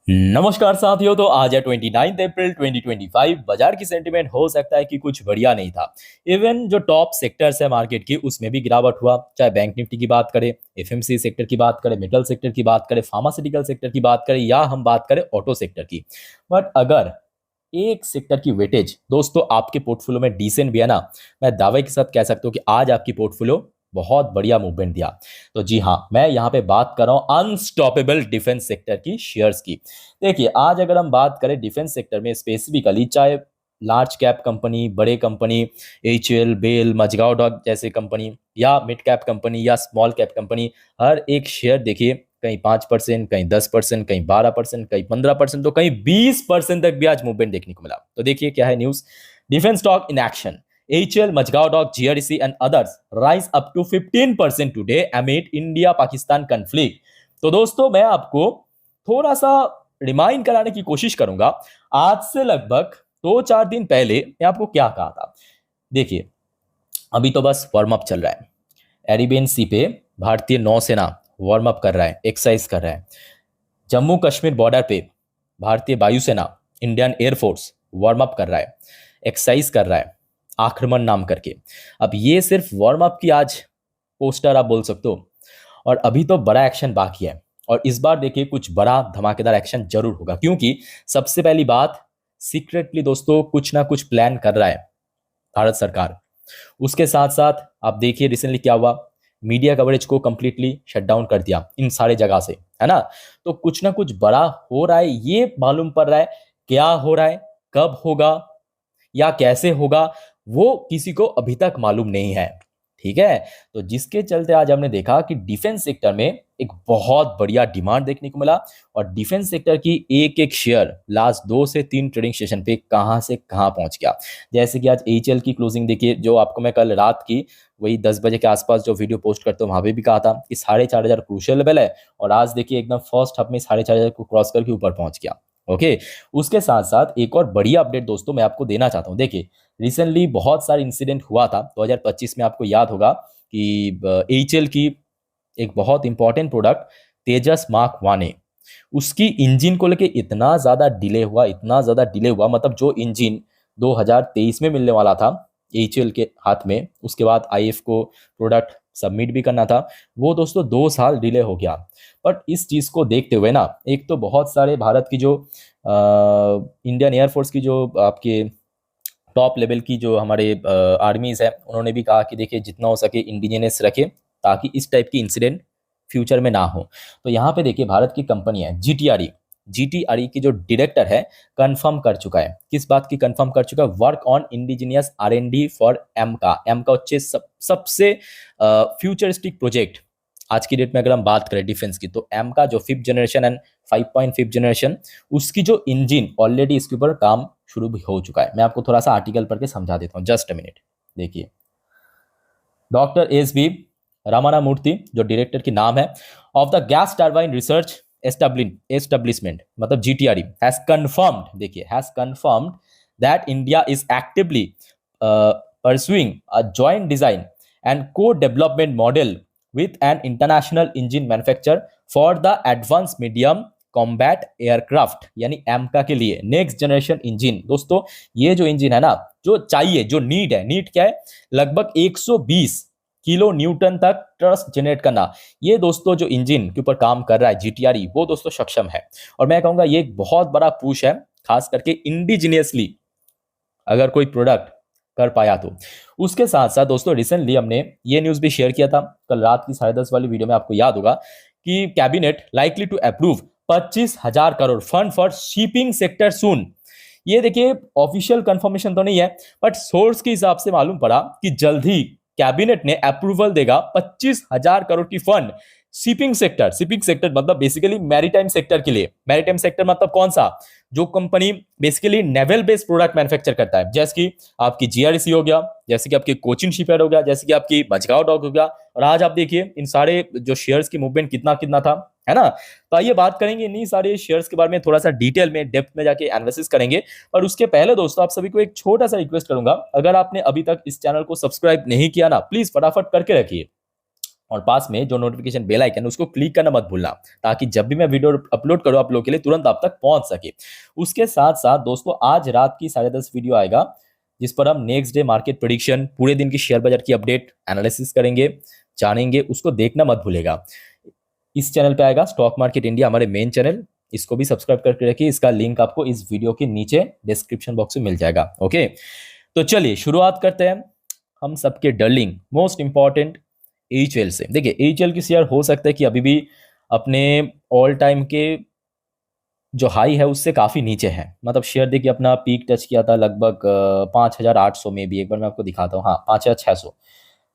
नमस्कार साथियों। तो आज है 29 अप्रैल 2025। बाजार की सेंटीमेंट हो सकता है कि कुछ बढ़िया नहीं था। इवन जो टॉप सेक्टर्स है मार्केट की उसमें भी गिरावट हुआ, चाहे बैंक निफ्टी की बात करें, एफएमसी सेक्टर की बात करें, मेटल सेक्टर की बात करें, फार्मास्यूटिकल सेक्टर की बात करें, या हम बात करें ऑटो सेक्टर की। बट अगर एक सेक्टर की वेटेज दोस्तों आपके पोर्टफोलियो में डिसेंट भी है ना, मैं दावे के साथ कह सकता हूँ कि आज आपकी पोर्टफोलियो बहुत बढ़िया मूवमेंट दिया। तो जी हाँ, मैं यहाँ पे बात कर रहा हूँ अनस्टॉपेबल डिफेंस सेक्टर की शेयर्स की। देखिए, आज अगर हम बात करें डिफेंस सेक्टर में स्पेसिफिकली, चाहे लार्ज कैप कंपनी, बड़े company, HL, BEL, Mazagon dock जैसे कंपनी, या मिड कैप कंपनी, या स्मॉल कैप कंपनी, हर एक शेयर देखिए कहीं 5%, कहीं 10%, कहीं 12%, कहीं 15%, तो कहीं 20% तक भी आज मूवमेंट देखने को मिला। तो देखिए क्या है news. Defence stock in action, HAL, Mazagon dock, GRDC and others rise up to 15% today amid India Pakistan conflict. तो दोस्तों मैं आपको थोड़ा सा रिमाइंड कराने की कोशिश करूंगा। आज से लगभग 2-4 दिन पहले मैं आपको क्या कहा था। देखिए, अभी तो बस वार्म अप चल रहा है। एरिबियन सी पे भारतीय नौसेना वार्म अप कर रहा है, एक्सरसाइज कर रहा है। जम्मू कश्मीर बॉर्डर पे भारतीय वायुसेना, इंडियन एयरफोर्स वार्म अप कर रहा है, एक्सरसाइज कर रहा है, आक्रमण नाम करके। अब ये सिर्फ वार्म अप की आज पोस्टर आप बोल सकते हो, और अभी तो बड़ा एक्शन बाकी है। और इस बार देखिए कुछ बड़ा धमाकेदार एक्शन जरूर होगा, क्योंकि सबसे पहली बात, सीक्रेटली दोस्तों कुछ ना कुछ प्लान कर रहा है भारत सरकार। उसके साथ साथ आप देखिए रिसेंटली क्या हुआ, मीडिया कवरेज को कंप्लीटली शट डाउन कर दिया इन सारे जगह से, है ना। तो कुछ ना कुछ बड़ा हो रहा है, ये मालूम पड़ रहा है। क्या हो रहा है, कब होगा, या कैसे होगा, वो किसी को अभी तक मालूम नहीं है। ठीक है। तो जिसके चलते आज हमने देखा कि डिफेंस सेक्टर में एक बहुत बढ़िया डिमांड देखने को मिला, और डिफेंस सेक्टर की एक एक शेयर लास्ट 2 से 3 ट्रेडिंग सेशन पे कहां से कहां पहुंच गया। जैसे कि आज एचएल की क्लोजिंग देखिए, जो आपको मैं कल रात की वही 10 बजे के आसपास जो वीडियो पोस्ट करता हूँ वहां पे भी कहा था कि 4,500 क्रूशियल लेवल है, और आज देखिए एकदम फर्स्ट हाफ में 4,500 को क्रॉस करके ऊपर पहुंच गया। ओके। उसके साथ साथ एक और बढ़िया अपडेट दोस्तों मैं आपको देना चाहता हूँ। देखिए, रिसेंटली बहुत सारे इंसिडेंट हुआ था 2025 में, आपको याद होगा कि एचएल की एक बहुत इंपॉर्टेंट प्रोडक्ट तेजस मार्क 1 है, उसकी इंजन को लेके इतना ज्यादा डिले हुआ, इतना ज्यादा डिले हुआ, मतलब जो इंजन 2023 में मिलने वाला था एचएल के हाथ में, उसके बाद आईएफ को प्रोडक्ट सबमिट भी करना था, वो दोस्तों 2 साल डिले हो गया। बट इस चीज को देखते हुए ना, एक तो बहुत सारे भारत की जो इंडियन एयरफोर्स की जो आपके टॉप लेवल की जो हमारे आर्मीज है, उन्होंने भी कहा कि देखिए जितना हो सके इंडिजिनियस रखे, ताकि इस टाइप की इंसिडेंट फ्यूचर में ना हो। तो यहाँ पे देखिए भारत की कंपनी है जीटीआरई, जीटीआरई की जो डायरेक्टर है कंफर्म कर चुका है। किस बात की कंफर्म कर चुका है? Work on indigenous R and D for AMCA. AMCA होच्छे सबसे फ्यूचरिस्टिक प्रोजेक्ट आज की डेट में। अगर हम बात करें डिफेंस की, तो एमका जो 5th जनरेशन एंड 5.5 जनरेशन, उसकी जो इंजन ऑलरेडी इसके ऊपर काम शुरू भी हो चुका है। मैं आपको थोड़ा सा आर्टिकल पढ़ के समझा देता हूँ, जस्ट अ मिनट। देखिए, डॉक्टर एस बी रामाना मूर्ति जो डायरेक्टर की नाम है of the gas turbine research establishment, मतलब जीटीआरई, हैज कंफर्म्ड, देखिए has confirmed that India is actively pursuing a joint design and co-development model with an international engine manufacturer for the advanced medium combat aircraft, यानी एमका के लिए next generation engine. दोस्तों ये जो engine है ना, जो चाहिए, जो नीड है, नीड क्या है, लगभग 120 किलो न्यूटन तक ट्रस्ट जनरेट करना, ये दोस्तों जो इंजन के ऊपर काम कर रहा है जीटीआरई, वो दोस्तों सक्षम है। और मैं कहूंगा ये एक बहुत बड़ा पुश है, खास करके इंडिजिनियसली अगर कोई प्रोडक्ट कर पाया तो। उसके साथ साथ दोस्तों रिसेंटली हमने ये न्यूज भी शेयर किया था कल रात की 10:30 वाली वीडियो में, आपको याद होगा कि cabinet likely to approve 25,000 crore fund for shipping sector soon. ये देखिए ऑफिशियल कंफर्मेशन तो नहीं है, बट सोर्स के हिसाब से मालूम पड़ा कि जल्द ही कैबिनेट ने अप्रूवल देगा 25,000 करोड़ की फंड शिपिंग सेक्टर मतलब बेसिकली मैरीटाइम सेक्टर के लिए। मैरीटाइम सेक्टर मतलब कौन सा? जो company basically naval based product manufacture करता है, जैसे कि आपकी जीआरसी हो गया, जैसे कि आपकी कोचिन शिपयार्ड हो गया, जैसे कि आपकी मजगांव डॉक हो गया। और आज आप देखिए इन सारे जो शेयर्स की मूवमेंट कितना कितना था, है ना। तो आइए बात करेंगे इन्हीं सारे शेयर्स के बारे में, थोड़ा सा डिटेल में डेप्थ में जाके एनालिसिस करेंगे। और उसके पहले दोस्तों आप सभी को एक छोटा सा रिक्वेस्ट करूंगा, अगर आपने अभी तक इस चैनल को सब्सक्राइब नहीं किया ना, प्लीज फटाफट करके रखिए। और पास में जो नोटिफिकेशन बेल आइकन है उसको क्लिक करना मत भूलना, ताकि जब भी मैं वीडियो अपलोड करूँ आप लोग के लिए तुरंत आप तक पहुंच सके। उसके साथ साथ दोस्तों आज रात की 10:30 वीडियो आएगा, जिस पर हम नेक्स्ट डे मार्केट प्रेडिक्शन, पूरे दिन की शेयर बाजार की अपडेट एनालिसिस करेंगे, जानेंगे, उसको देखना मत भूलेगा। इस चैनल पे आएगा स्टॉक मार्केट इंडिया, हमारे मेन चैनल, इसको भी सब्सक्राइब करके रखिए। इसका लिंक आपको इस वीडियो के नीचे डिस्क्रिप्शन बॉक्स में मिल जाएगा। ओके, तो चलिए शुरुआत करते हैं हम सबके डार्लिंग मोस्ट इंपॉर्टेंट एचएल से। देखिए एचएल की शेयर हो सकता है कि अभी भी अपने ऑल टाइम के जो हाई है उससे काफ़ी नीचे है। मतलब शेयर देखिए अपना पीक टच किया था लगभग 5,800 में भी, एक बार मैं आपको दिखाता हूँ, हाँ 5,600,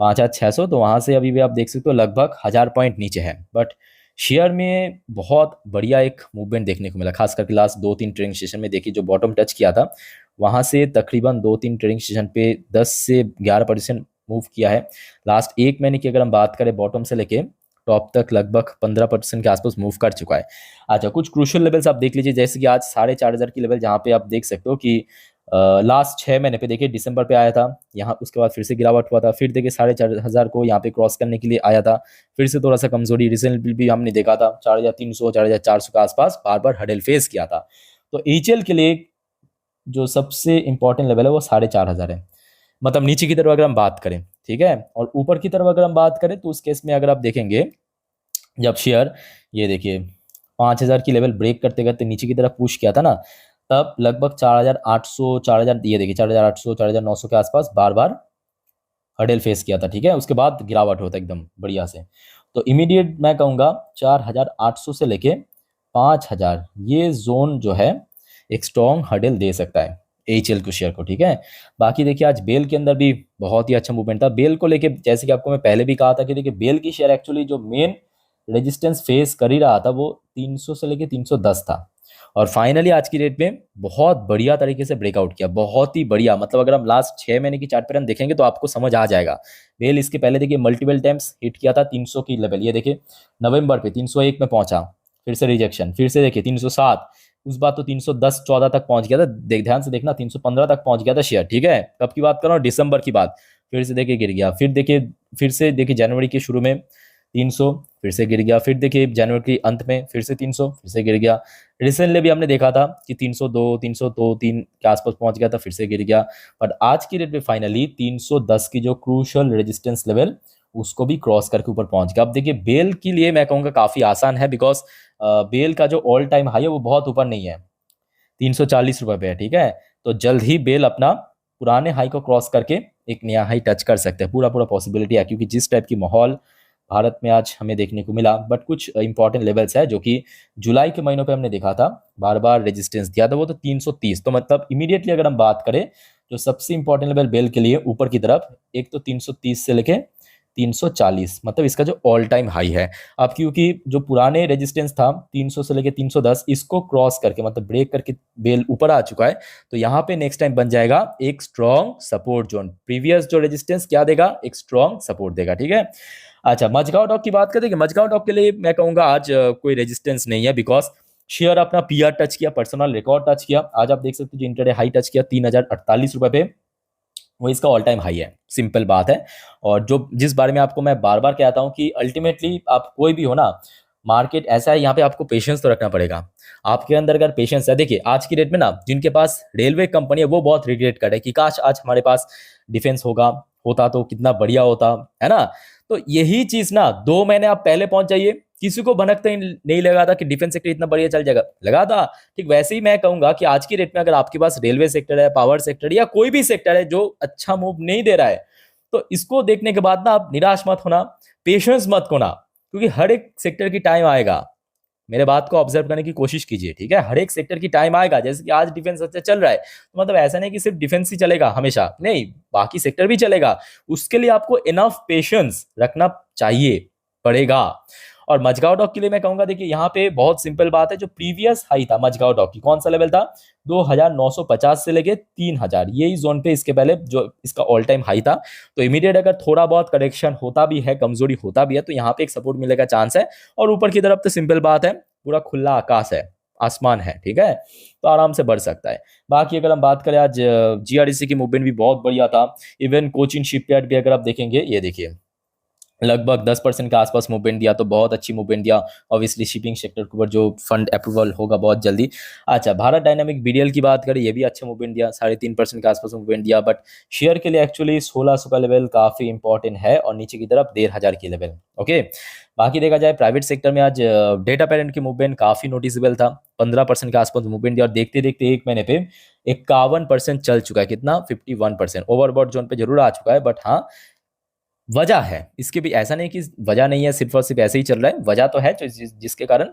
5,600, तो वहाँ से अभी भी आप देख सकते हो लगभग 1,000 पॉइंट नीचे है। बट शेयर में बहुत बढ़िया एक मूवमेंट देखने को मिला, खास करके लास्ट 2-3 ट्रेडिंग सेशन में। देखिए जो बॉटम टच किया था वहाँ से तकरीबन 2-3 ट्रेडिंग सेशन पे 10 से 11% मूव किया है। लास्ट एक महीने की अगर हम बात करें बॉटम से लेके टॉप तक लगभग 15% के आसपास मूव कर चुका है। अच्छा, कुछ क्रूशियल लेवल्स आप देख लीजिए, जैसे कि आज 4,500 की लेवल, जहाँ पे आप देख सकते हो कि लास्ट 6 महीने पे देखिए दिसंबर पे आया था यहाँ, उसके बाद फिर से गिरावट हुआ था, फिर देखिए 4,500 को यहाँ पे क्रॉस करने के लिए आया था, फिर से थोड़ा सा कमजोरी रिसेंटली भी हमने देखा था 4,300 4,400 के आसपास बार बार हडल फेस किया था। तो एचएल के लिए जो सबसे इंपॉर्टेंट लेवल है वो 4,500 है, मतलब नीचे की तरफ अगर हम बात करें, ठीक है। और ऊपर की तरफ अगर हम बात करें तो उस केस में अगर आप देखेंगे, जब शेयर ये देखिए 5,000 की लेवल ब्रेक करते करते नीचे की तरफ पुश किया था ना, तब लगभग 4,800 4,000, ये देखिए 4,800 4,900 के आसपास बार बार हर्डल फेस किया था, ठीक है। उसके बाद गिरावट होता एकदम बढ़िया से। तो इमीडिएट मैं कहूँगा 4,800 से लेके 5,000 ये जोन जो है एक स्ट्रॉन्ग हर्डल दे सकता है एचएल को शेयर को, ठीक है। बाकी देखिए आज बेल के अंदर भी बहुत ही अच्छा मूवमेंट था। बेल को लेके जैसे कि आपको मैं पहले भी कहा था कि देखिए बेल की शेयर एक्चुअली जो मेन रेजिस्टेंस फेस कर ही रहा था वो 300 से लेके 310 था, और फाइनली आज की डेट में बहुत बढ़िया तरीके से ब्रेकआउट किया, बहुत ही बढ़िया। मतलब अगर हम लास्ट 6 महीने की चार्ट पैटर्न देखेंगे तो आपको समझ आ जाएगा। बेल इसके पहले देखिए मल्टीपल टाइम्स हिट किया था 300 की लेवल, ये देखिए नवंबर पे 301 में पहुंचा, फिर से रिजेक्शन, फिर से देखिए 307, उस बार तो 310-14 तक पहुंच गया था, ध्यान से देखना 315 तक पहुंच गया था शेयर, ठीक है। कब की बात कर रहा हूँ, दिसंबर की बात। फिर से देखिए गिर गया, फिर से देखिए जनवरी के शुरू में 300, फिर से गिर गया, फिर देखिए जनवरी के अंत में फिर से 300, फिर से गिर गया। रिसेंटली भी हमने देखा था कि 302 302 3 के आसपास पहुंच गया था, फिर से गिर गया। बट आज की डेट में फाइनली 310 की जो क्रूशियल रेजिस्टेंस लेवल उसको भी क्रॉस करके ऊपर पहुंच गया। अब देखिए बेल के लिए मैं कहूँगा काफ़ी आसान है, बिकॉज बेल का जो ऑल टाइम हाई है वो बहुत ऊपर नहीं है, 340 रुपये पे है, ठीक है। तो जल्द ही बेल अपना पुराने हाई को क्रॉस करके एक नया हाई टच कर सकते हैं, पूरा पूरा पॉसिबिलिटी है, क्योंकि जिस टाइप की माहौल भारत में आज हमें देखने को मिला। बट कुछ इंपॉर्टेंट लेवल्स है जो कि जुलाई के महीनों पे हमने देखा था, बार बार रेजिस्टेंस दिया था, वो तो 330। तो मतलब इमीडिएटली अगर हम बात करें जो सबसे इंपॉर्टेंट लेवल बेल के लिए ऊपर की तरफ, एक तो 330 से लेके 340, मतलब इसका जो ऑल टाइम हाई है। अब क्योंकि जो पुराने रेजिस्टेंस था 300 से लेके 310, इसको क्रॉस करके मतलब ब्रेक करके बेल ऊपर आ चुका है, तो यहाँ पे नेक्स्ट टाइम बन जाएगा एक स्ट्रॉन्ग सपोर्ट जोन। प्रीवियस जो रेजिस्टेंस क्या देगा, एक स्ट्रॉन्ग सपोर्ट देगा, ठीक है। अच्छा, मजगांव डॉक की बात करें कि मजगांव डॉक के लिए मैं कहूंगा आज कोई रेजिस्टेंस नहीं है, बिकॉज शेयर अपना पीआर टच किया, पर्सनल रिकॉर्ड टच किया। आज आप देख सकते हो जो इंटरडे हाई टच किया 3,048 रुपए पे, वो इसका ऑल टाइम हाई है, सिंपल बात है। और जो जिस बारे में आपको मैं बार बार कहता हूं कि अल्टीमेटली आप कोई भी हो ना, मार्केट ऐसा है, यहाँ पे आपको पेशेंस तो रखना पड़ेगा। आपके अंदर अगर पेशेंस है, देखिए आज की डेट में ना जिनके पास रेलवे कंपनी है वो बहुत रिग्रेट कर रहे हैं कि काश आज हमारे पास डिफेंस होता तो कितना बढ़िया होता, है ना। तो यही चीज ना 2 महीने आप पहले पहुंच जाइए, किसी को भनक ही नहीं लगा था कि डिफेंस सेक्टर इतना बढ़िया चल जाएगा, लगा था। ठीक वैसे ही मैं कहूंगा कि आज की डेट में अगर आपके पास रेलवे सेक्टर है, पावर सेक्टर या कोई भी सेक्टर है जो अच्छा मूव नहीं दे रहा है, तो इसको देखने के बाद ना आप निराश मत होना, पेशेंस मत खोना, क्योंकि हर एक सेक्टर की टाइम आएगा। मेरे बात को ऑब्जर्व करने की कोशिश कीजिए, ठीक है। हर एक सेक्टर की टाइम आएगा, जैसे कि आज डिफेंस अच्छा चल रहा है, तो मतलब ऐसा नहीं कि सिर्फ डिफेंस ही चलेगा हमेशा, नहीं, बाकी सेक्टर भी चलेगा। उसके लिए आपको इनफ पेशेंस रखना चाहिए, पड़ेगा। और मजगांव डॉक के लिए मैं कहूंगा, देखिए यहाँ पे बहुत सिंपल बात है, जो प्रीवियस हाई था मजगांव डॉक की, कौन सा लेवल था, 2,950 से लेके 3,000, यही जोन पे इसके पहले जो इसका ऑल टाइम हाई था। तो इमीडिएट अगर थोड़ा बहुत करेक्शन होता भी है, कमजोरी होता भी है, तो यहाँ पे एक सपोर्ट मिलने का चांस है। और ऊपर की तरफ तो सिंपल बात है, पूरा खुला आकाश है, आसमान है, ठीक है, तो आराम से बढ़ सकता है। बाकी अगर हम बात करें, आज जीआरडीसी की मूवमेंट भी बहुत बढ़िया था। इवन कोचिन शिपयार्ड भी अगर आप देखेंगे, ये देखिए लगभग 10% के आसपास मूवमेंट दिया, तो बहुत अच्छी मूवमेंट दिया। ऑब्वियसली शिपिंग सेक्टर के ऊपर जो फंड अप्रूवल होगा बहुत जल्दी। अच्छा, भारत डायनामिक बीडीएल की बात करें, ये भी अच्छा मूवमेंट दिया, 3.5% के आसपास मूवमेंट दिया। बट शेयर के लिए एक्चुअली 1600 का लेवल काफ़ी इंपॉर्टेंट है और नीचे की तरफ 1500 की लेवल। ओके, बाकी देखा जाए प्राइवेट सेक्टर में आज डेटा पेरेंट की मूवमेंट काफ़ी नोटिसेबल था, 15% के आसपास मूवमेंट दिया और देखते देखते एक महीने पे 51% चल चुका है। कितना? 51%। ओवरबॉट जोन पे जरूर आ चुका है, बट हाँ वजह है इसके भी, ऐसा नहीं कि वजह नहीं है, सिर्फ और सिर्फ ऐसे ही चल रहा है, वजह तो है जिसके कारण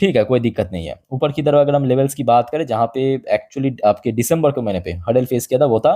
ठीक है, कोई दिक्कत नहीं है। ऊपर की तरफ अगर हम लेवल्स की बात करें, जहाँ पे एक्चुअली आपके दिसंबर के महीने पे हडल फेस किया था, वो था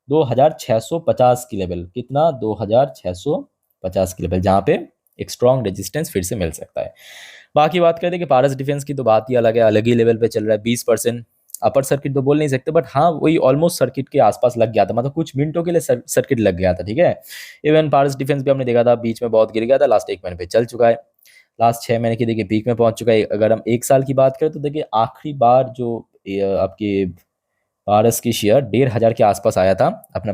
2650 की लेवल। कितना? 2650 की लेवल, जहाँ पे एक स्ट्रॉन्ग रेजिस्टेंस फिर से मिल सकता है। बाकी बात करते हैं कि पारस डिफेंस की, तो बात ही अलग है, अलग ही लेवल पे चल रहा है। 20% अपर सर्किट तो बोल नहीं सकते, बट हाँ वही ऑलमोस्ट सर्किट के आसपास लग गया था, मतलब कुछ मिनटों के लिए सर्किट लग गया था। ठीक है, इवन पारस डिफेंस भी हमने देखा था बीच में बहुत गिर गया था, लास्ट एक महीने पे चल चुका है, लास्ट 6 महीने की देखिए पीक में पहुंच चुका है। अगर हम एक साल की बात करें तो देखिए आखिरी बार जो आपके पारस की शेयर 1500 के आसपास आया था, अपना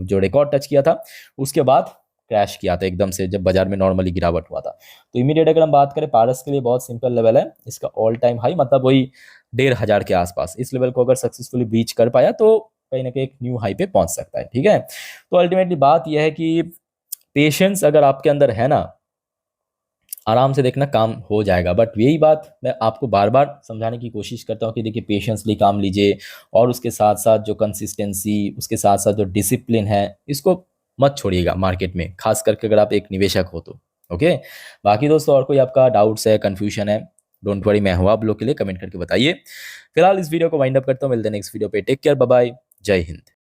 जो रिकॉर्ड टच किया था, उसके बाद क्रैश किया था एकदम से, जब बाजार में नॉर्मली गिरावट हुआ था। तो इमीडिएट अगर हम बात करें पारस के लिए, बहुत सिंपल लेवल है इसका, ऑल टाइम हाई, मतलब वही 1500 के आसपास। इस लेवल को अगर सक्सेसफुली ब्रीच कर पाया तो कहीं ना कहीं एक न्यू हाई पे पहुंच सकता है। ठीक है, तो अल्टीमेटली बात यह है कि पेशेंस अगर आपके अंदर है ना, आराम से देखना काम हो जाएगा। बट यही बात मैं आपको बार बार समझाने की कोशिश करता हूँ कि देखिए पेशेंसली काम लीजिए, और उसके साथ साथ जो कंसिस्टेंसी, उसके साथ साथ जो डिसिप्लिन है, इसको मत छोड़िएगा मार्केट में, खास करके अगर आप एक निवेशक हो तो। ओके, बाकी दोस्तों और कोई आपका डाउट्स है, कन्फ्यूजन है, डोंट वरी, मैं हूँ आप लोग के लिए, कमेंट करके बताइए। फिलहाल इस वीडियो को वाइंड अप करता हूँ, मिलते हैं नेक्स्ट वीडियो पे। टेक केयर, बाय बाय, जय हिंद।